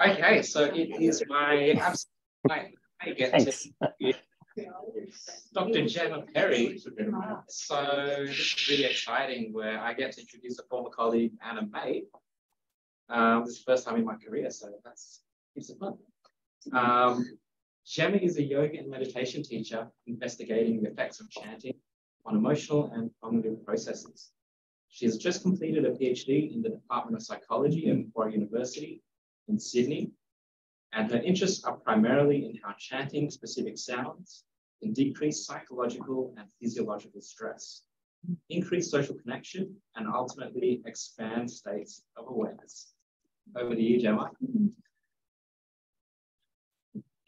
Okay, so it is my absolute pleasure to get to Dr. Gemma Perry. So this is really exciting, where I get to introduce a former colleague and a mate. This is the first time in my career, so it's fun. Gemma is a yoga and meditation teacher investigating the effects of chanting on emotional and cognitive processes. She has just completed a PhD in the Department of Psychology at Macquarie University in Sydney, and her interests are primarily in how chanting specific sounds can decrease psychological and physiological stress, increase social connection, and ultimately expand states of awareness. Over to you, Gemma.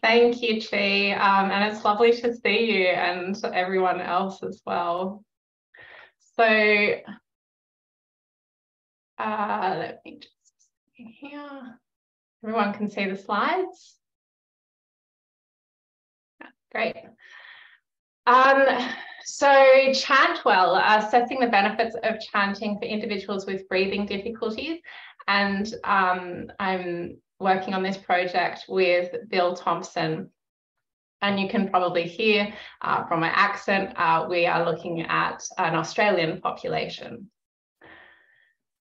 Thank you, Chi, and it's lovely to see you and everyone else as well. So let me just see here. Everyone can see the slides? Yeah, great. So ChantWell, assessing the benefits of chanting for individuals with breathing difficulties. And I'm working on this project with Bill Thompson. And you can probably hear from my accent, we are looking at an Australian population.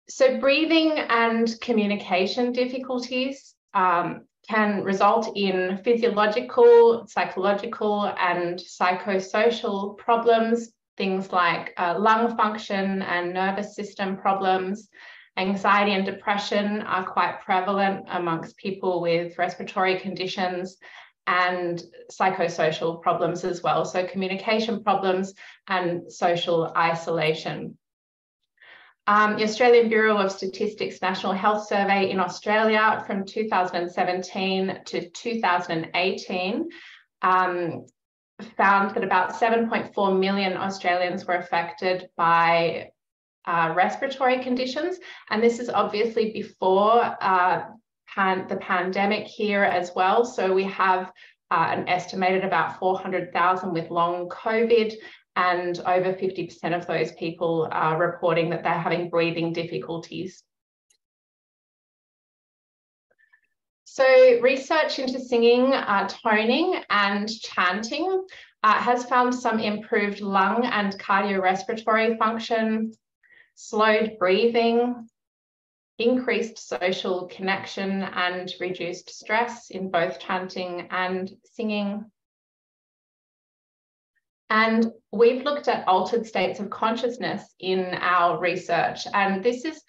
So breathing and communication difficulties can result in physiological, psychological, and psychosocial problems, things like lung function and nervous system problems. Anxiety and depression are quite prevalent amongst people with respiratory conditions, and psychosocial problems as well. So communication problems and social isolation. The Australian Bureau of Statistics National Health Survey in Australia from 2017 to 2018 found that about 7.4 million Australians were affected by respiratory conditions. And this is obviously before the pandemic here as well. So we have an estimated about 400,000 with long COVID, and over 50% of those people are reporting that they're having breathing difficulties. So research into singing, toning, and chanting has found some improved lung and cardiorespiratory function, slowed breathing, increased social connection, and reduced stress in both chanting and singing. And we've looked at altered states of consciousness in our research, and this is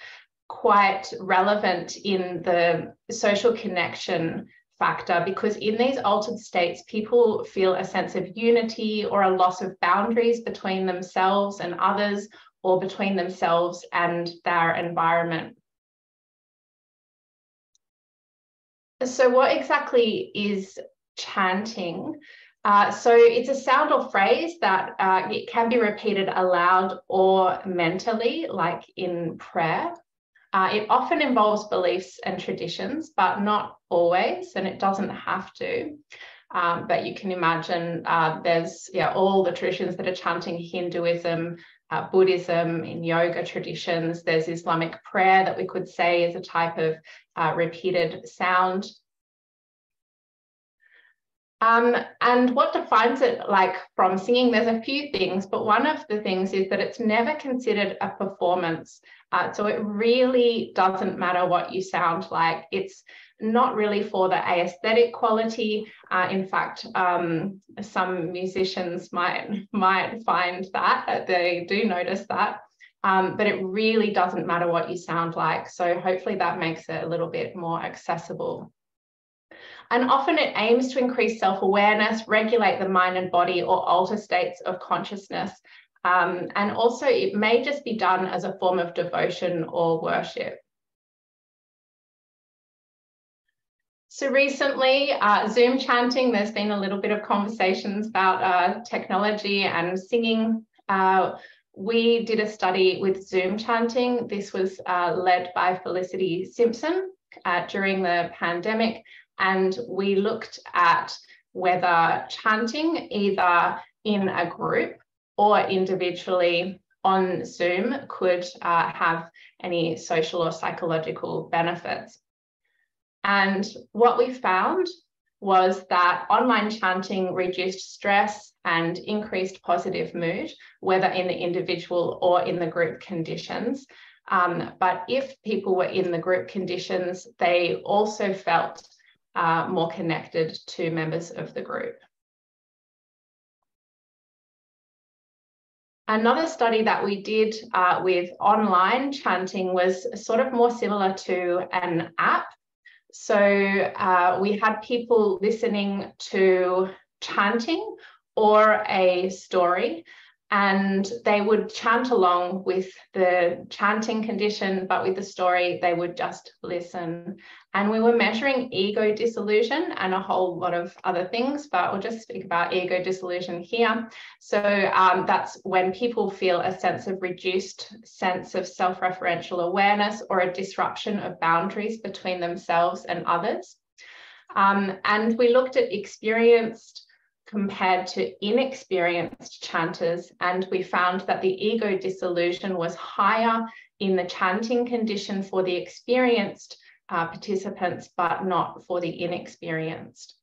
quite relevant in the social connection factor, because in these altered states, people feel a sense of unity or a loss of boundaries between themselves and others, or between themselves and their environment. So what exactly is chanting? So it's a sound or phrase that it can be repeated aloud or mentally, like in prayer. It often involves beliefs and traditions, but not always, and it doesn't have to. But you can imagine there's all the traditions that are chanting: Hinduism, Buddhism, in yoga traditions. There's Islamic prayer that we could say is a type of repeated sound. And what defines it like from singing, there's a few things, but one of the things is that it's never considered a performance. So it really doesn't matter what you sound like. It's not really for the aesthetic quality. In fact, some musicians might find that they do notice that, but it really doesn't matter what you sound like. So hopefully that makes it a little bit more accessible. And often it aims to increase self-awareness, regulate the mind and body, or alter states of consciousness. And also it may just be done as a form of devotion or worship. So recently, Zoom chanting, there's been a little bit of conversations about technology and singing. We did a study with Zoom chanting. This was led by Felicity Simpson during the pandemic. And we looked at whether chanting, either in a group or individually on Zoom, could have any social or psychological benefits. And what we found was that online chanting reduced stress and increased positive mood, whether in the individual or in the group conditions. But if people were in the group conditions, they also felt more connected to members of the group. Another study that we did with online chanting was sort of more similar to an app. So we had people listening to chanting or a story, and they would chant along with the chanting condition, but with the story, they would just listen. And we were measuring ego dissolution and a whole lot of other things, but we'll just speak about ego dissolution here. So that's when people feel a reduced sense of self-referential awareness or a disruption of boundaries between themselves and others. And we looked at experienced compared to inexperienced chanters, and we found that the ego dissolution was higher in the chanting condition for the experienced participants, but not for the inexperienced.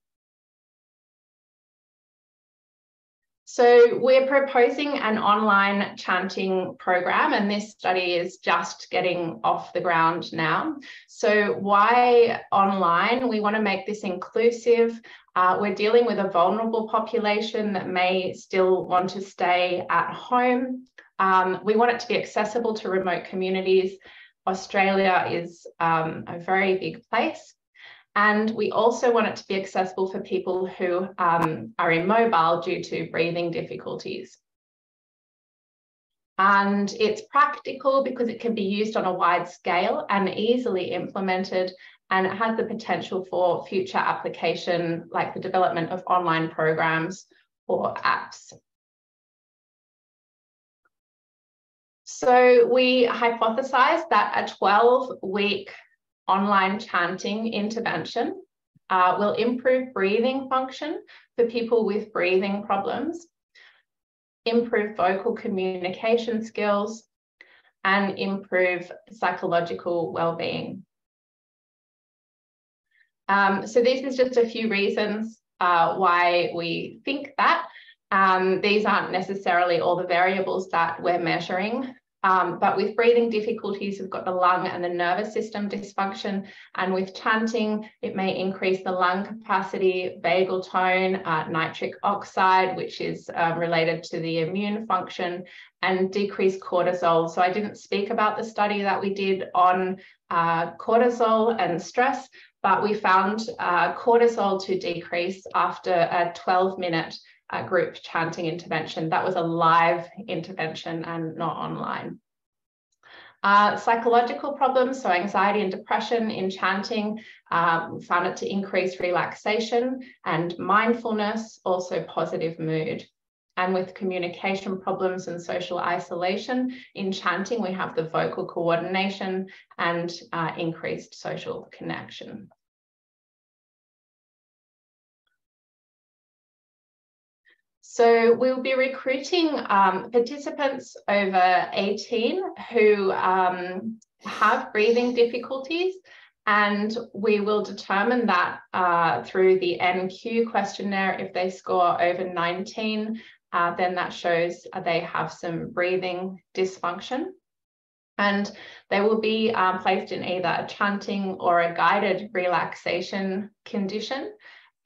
So we're proposing an online chanting program, and this study is just getting off the ground now. So why online? We want to make this inclusive. We're dealing with a vulnerable population that may still want to stay at home. We want it to be accessible to remote communities. Australia is a very big place. And we also want it to be accessible for people who are immobile due to breathing difficulties. And it's practical because it can be used on a wide scale and easily implemented, and it has the potential for future application, like the development of online programs or apps. So we hypothesized that a 12-week online chanting intervention will improve breathing function for people with breathing problems, improve vocal communication skills, and improve psychological well-being. So this is just a few reasons why we think that. These aren't necessarily all the variables that we're measuring. But with breathing difficulties, we've got the lung and the nervous system dysfunction. And with chanting, it may increase the lung capacity, vagal tone, nitric oxide, which is related to the immune function, and decrease cortisol. So I didn't speak about the study that we did on cortisol and stress, but we found cortisol to decrease after a 12-minute group chanting intervention. That was a live intervention and not online. Psychological problems, so anxiety and depression in chanting, found it to increase relaxation and mindfulness, also positive mood. And with communication problems and social isolation in chanting, we have the vocal coordination and increased social connection. So we'll be recruiting participants over 18 who have breathing difficulties, and we will determine that through the NQ questionnaire. If they score over 19, then that shows they have some breathing dysfunction. And they will be placed in either a chanting or a guided relaxation condition.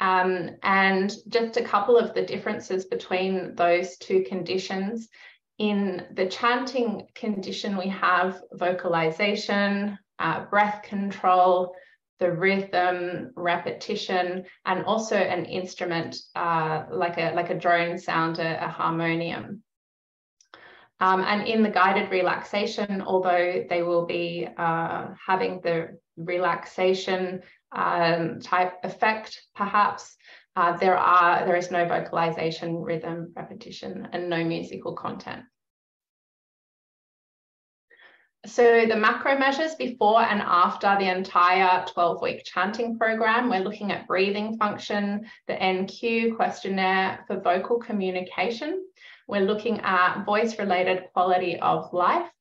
And just a couple of the differences between those two conditions. In the chanting condition, we have vocalization, breath control, the rhythm, repetition, and also an instrument like a drone sound, a harmonium. And in the guided relaxation, although they will be having the relaxation type effect, perhaps, there is no vocalization, rhythm, repetition, and no musical content. So the macro measures before and after the entire 12-week chanting program, we're looking at breathing function, the NQ questionnaire for vocal communication. We're looking at voice-related quality of life,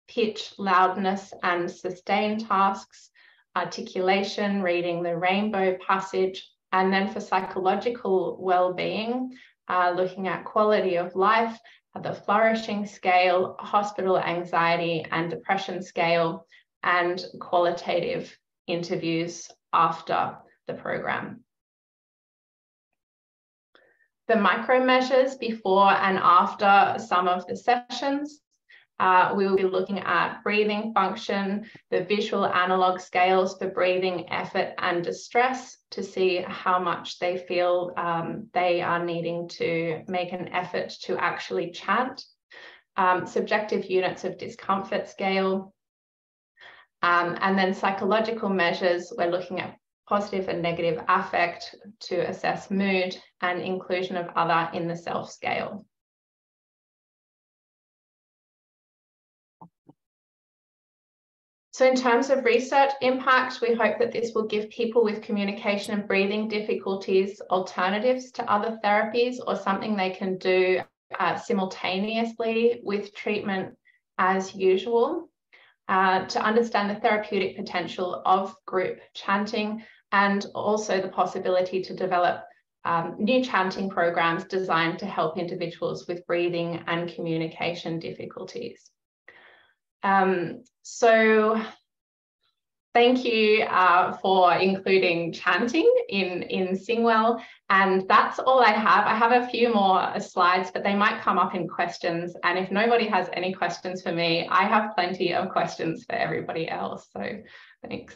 pitch, loudness, and sustain tasks, articulation, reading the rainbow passage. And then for psychological well-being, looking at quality of life, the flourishing scale, hospital anxiety and depression scale, and qualitative interviews after the program. The micro measures before and after some of the sessions. We will be looking at breathing function, the visual analog scales for breathing, effort and distress to see how much they feel they are needing to make an effort to actually chant. Subjective units of discomfort scale. And then psychological measures, we're looking at positive and negative affect to assess mood and inclusion of other in the self scale. So in terms of research impact, we hope that this will give people with communication and breathing difficulties alternatives to other therapies or something they can do simultaneously with treatment as usual, to understand the therapeutic potential of group chanting and also the possibility to develop new chanting programs designed to help individuals with breathing and communication difficulties. So thank you for including chanting in SingWell. And that's all I have. I have a few more slides, but they might come up in questions. And if nobody has any questions for me, I have plenty of questions for everybody else. So thanks.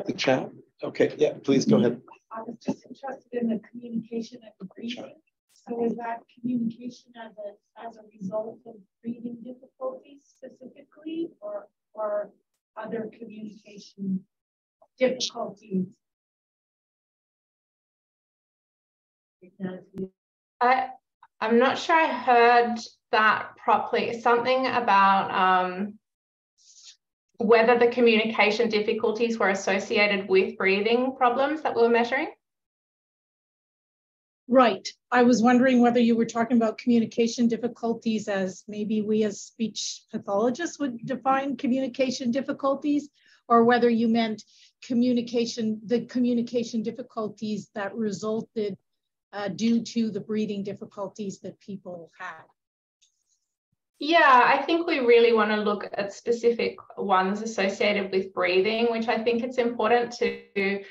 The chat. Okay, yeah, please go ahead. I was just interested in the communication and breathing. So is that communication as a result of breathing difficulties specifically, or other communication difficulties? I'm not sure I heard that properly. Something about whether the communication difficulties were associated with breathing problems that we were measuring? Right. I was wondering whether you were talking about communication difficulties as maybe we as speech pathologists would define communication difficulties, or whether you meant the communication difficulties that resulted due to the breathing difficulties that people had. Yeah, I think we really want to look at specific ones associated with breathing, which I think it's important to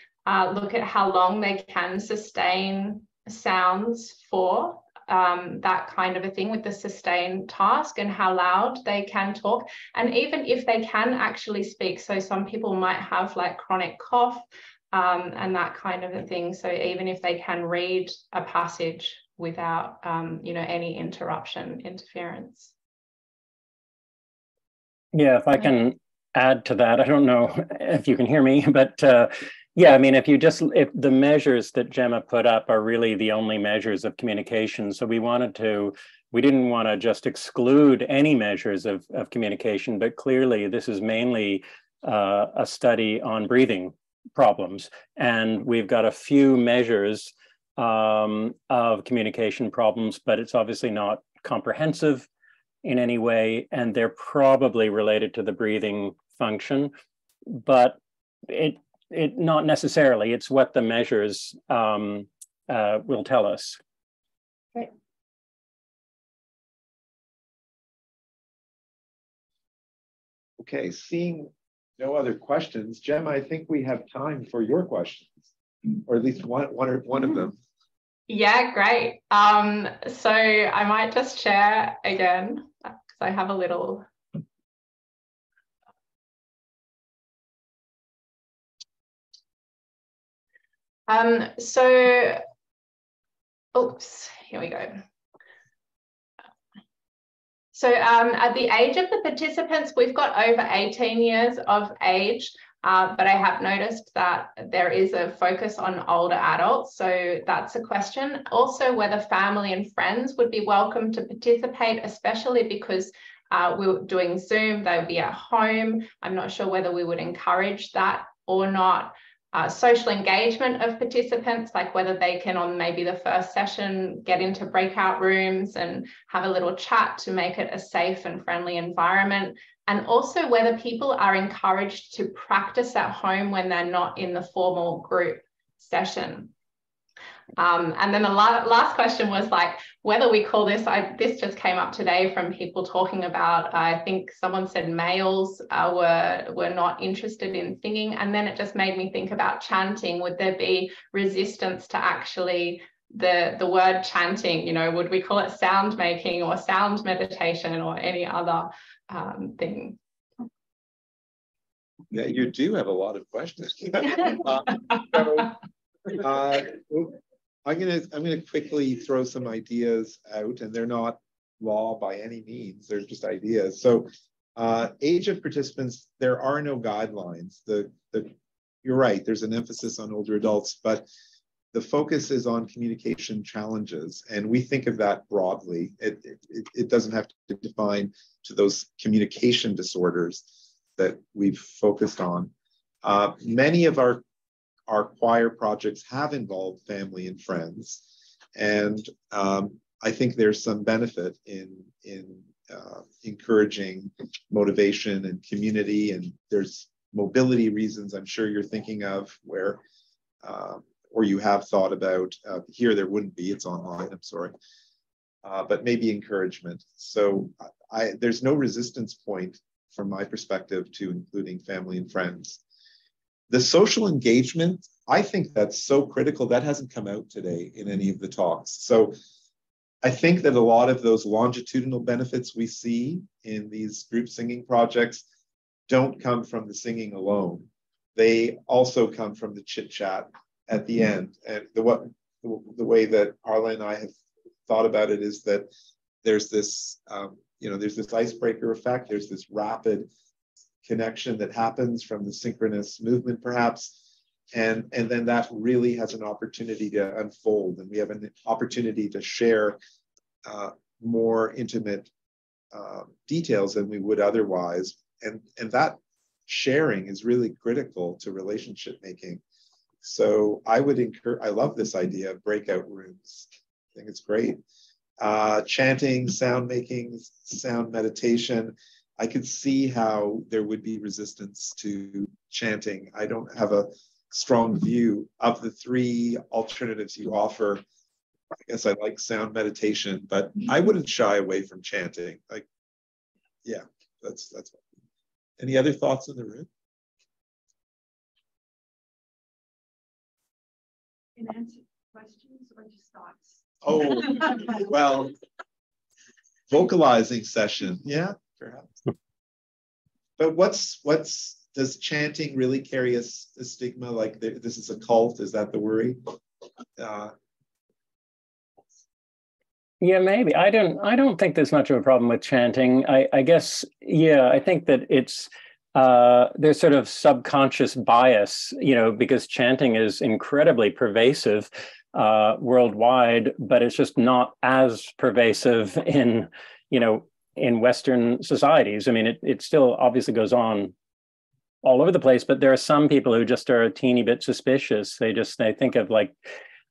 look at how long they can sustain sounds for, that kind of a thing with the sustained task, and how loud they can talk. And even if they can actually speak, so some people might have like chronic cough and that kind of a thing. So even if they can read a passage without, any interference. Yeah, if I can add to that, I don't know if you can hear me, but yeah, I mean, if the measures that Gemma put up are really the only measures of communication. So we didn't want to just exclude any measures of communication, but clearly this is mainly a study on breathing problems. And we've got a few measures of communication problems, but it's obviously not comprehensive in any way, and they're probably related to the breathing function, but it not necessarily. It's what the measures will tell us. Okay. Okay, seeing no other questions, Gemma, I think we have time for your questions, or at least one of them. Yeah, great. So I might just share again, because I have a little. Oops, here we go. So at the age of the participants, we've got over 18 years of age. but I have noticed that there is a focus on older adults. So that's a question. Also, whether family and friends would be welcome to participate, especially because we were doing Zoom, they would be at home. I'm not sure whether we would encourage that or not. Social engagement of participants, like whether they can on maybe the first session get into breakout rooms and have a little chat to make it a safe and friendly environment. And also whether people are encouraged to practice at home when they're not in the formal group session. And then the last question was like whether we call this, this just came up today from people talking about, I think someone said males were not interested in singing. And then it just made me think about chanting. Would there be resistance to actually the word chanting? You know, would we call it sound making or sound meditation or any other thing? Yeah, you do have a lot of questions. I'm gonna quickly throw some ideas out, and they're not law by any means, they're just ideas. So age of participants, there are no guidelines. You're right, there's an emphasis on older adults, but the focus is on communication challenges, and we think of that broadly. It doesn't have to define to those communication disorders that we've focused on. Many of our choir projects have involved family and friends, and I think there's some benefit in encouraging motivation and community, and there's mobility reasons I'm sure you're thinking of where, or you have thought about, here there wouldn't be, it's online, I'm sorry, but maybe encouragement. So there's no resistance point from my perspective to including family and friends. The social engagement, I think that's so critical. That hasn't come out today in any of the talks. So I think that a lot of those longitudinal benefits we see in these group singing projects don't come from the singing alone. They also come from the chit chat at the end. And the way that Arla and I have thought about it is that there's this, there's this icebreaker effect. There's this rapid connection that happens from the synchronous movement, perhaps. And then that really has an opportunity to unfold. And we have an opportunity to share more intimate details than we would otherwise. And that sharing is really critical to relationship making. So I would I love this idea of breakout rooms. I think it's great. Chanting, sound making, sound meditation. I could see how there would be resistance to chanting. I don't have a strong view of the three alternatives you offer. I guess I like sound meditation, but I wouldn't shy away from chanting. Like, yeah, that's. Any other thoughts in the room? Can answer questions or just thoughts? Oh, well, vocalizing session, yeah, perhaps. But does chanting really carry a stigma like this is a cult? Is that the worry? Yeah, maybe. I don't think there's much of a problem with chanting. I guess, yeah, I think that it's there's sort of subconscious bias, because chanting is incredibly pervasive worldwide, but it's just not as pervasive in Western societies. I mean, it still obviously goes on all over the place, but there are some people who just are a teeny bit suspicious. They think of, like,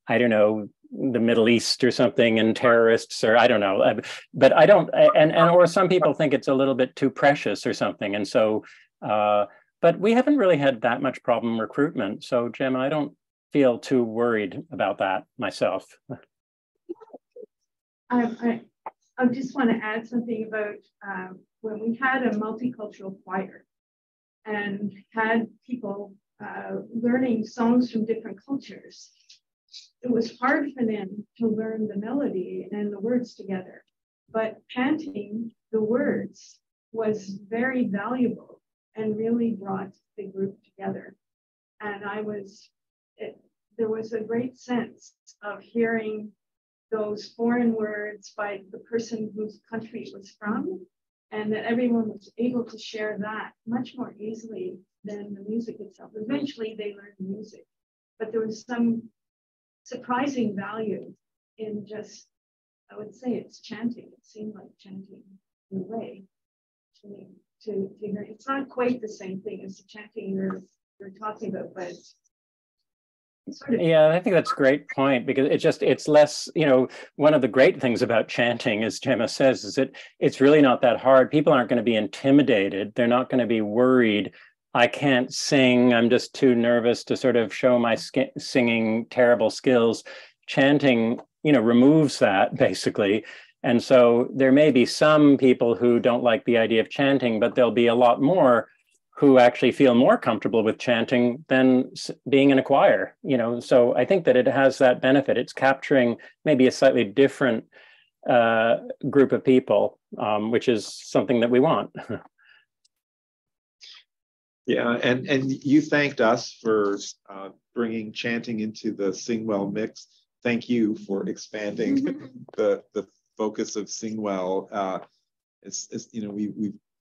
I don't know, the Middle East or something, and terrorists, or I don't know, but I don't, or some people think it's a little bit too precious or something. And so, but we haven't really had that much problem recruitment. So Gemma, I don't feel too worried about that myself. I just want to add something about when we had a multicultural choir and had people learning songs from different cultures. It was hard for them to learn the melody and the words together, but chanting the words was very valuable and really brought the group together. And there was a great sense of hearing those foreign words by the person whose country it was from, and that everyone was able to share that much more easily than the music itself. Eventually they learned music, but there was some surprising value in just, I would say it's chanting. It seemed like chanting in a way to me, to hear. It's not quite the same thing as the chanting you're talking about, but sort of. Yeah, I think that's a great point, because it's less, one of the great things about chanting, as Gemma says, is that it's really not that hard. People aren't going to be intimidated. They're not going to be worried. I can't sing. I'm just too nervous to sort of show my singing terrible skills. Chanting, removes that basically. And so there may be some people who don't like the idea of chanting, but there'll be a lot more who actually feel more comfortable with chanting than being in a choir, So I think that it has that benefit. It's capturing maybe a slightly different group of people, which is something that we want. Yeah, and you thanked us for bringing chanting into the SingWell mix. Thank you for expanding the focus of SingWell.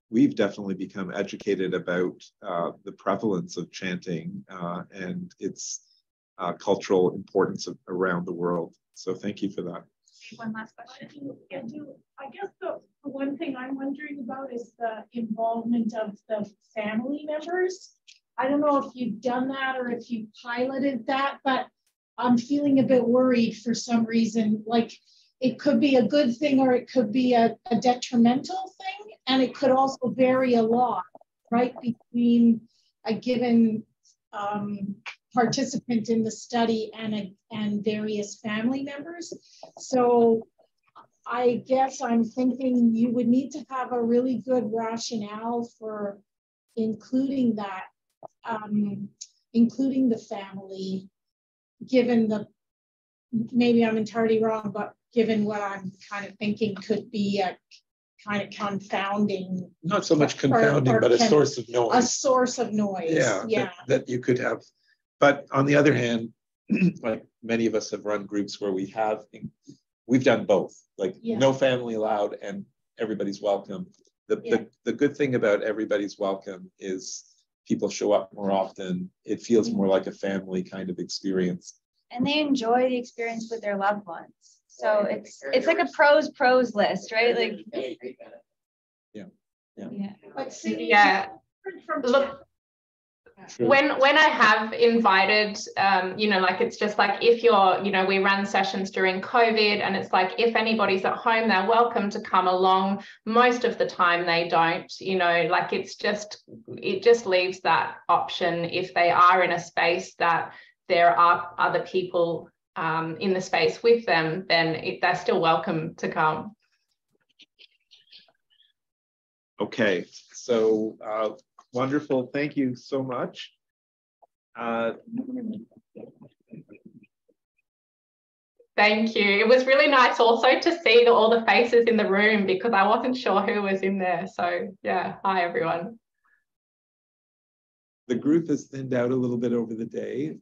We've definitely become educated about the prevalence of chanting and its cultural importance around the world. So thank you for that. One last question. I guess the one thing I'm wondering about is the involvement of the family members. I don't know if you've done that or if you piloted that, but I'm feeling a bit worried for some reason. Like, it could be a good thing or it could be a detrimental thing. And it could also vary a lot, right, between a given participant in the study and various family members. So I guess I'm thinking you would need to have a really good rationale for including that, including the family, given the, maybe I'm entirely wrong, but given what I'm kind of thinking could be a kind of confounding. Not so much confounding, but a source of noise. A source of noise. Yeah. That you could have. But on the other hand, like many of us have run groups where we've done both, like no family allowed and everybody's welcome. The good thing about everybody's welcome is people show up more often. It feels more like a family kind of experience. And they enjoy the experience with their loved ones. So it's like a pros list, right? Like yeah. But see, look, when I have invited, like it's just like if you're, we run sessions during COVID and it's like if anybody's at home, they're welcome to come along. Most of the time they don't, like it just leaves that option if they are in a space that there are other people in the space with them, then they're still welcome to come. Okay, so wonderful. Thank you so much. Thank you. It was really nice also to see all the faces in the room because I wasn't sure who was in there. So yeah, hi everyone. The group has thinned out a little bit over the day.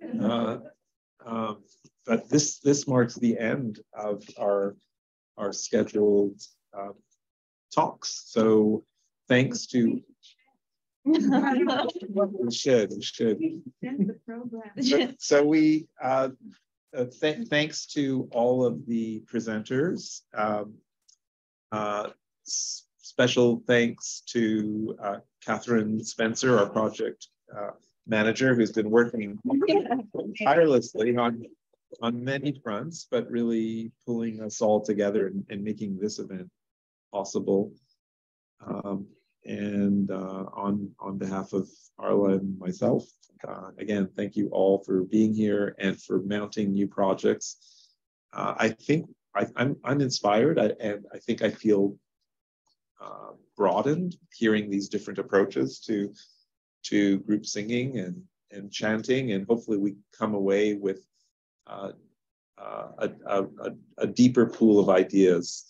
But this marks the end of our scheduled talks. So thanks to we should. So we thanks to all of the presenters. Special thanks to Catherine Spencer, our project manager, who's been working tirelessly on many fronts, but really pulling us all together and making this event possible. And on behalf of Arla and myself, again, thank you all for being here and for mounting new projects. I think I'm inspired, and I think I feel broadened hearing these different approaches to group singing and chanting, and hopefully we come away with a deeper pool of ideas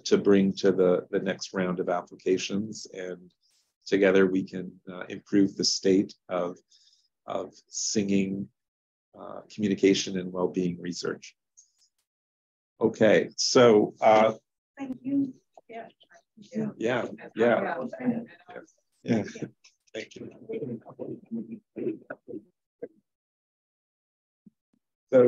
to bring to the next round of applications, and together we can improve the state of singing communication and well-being research. Okay, so thank you. Yeah. Thank you. So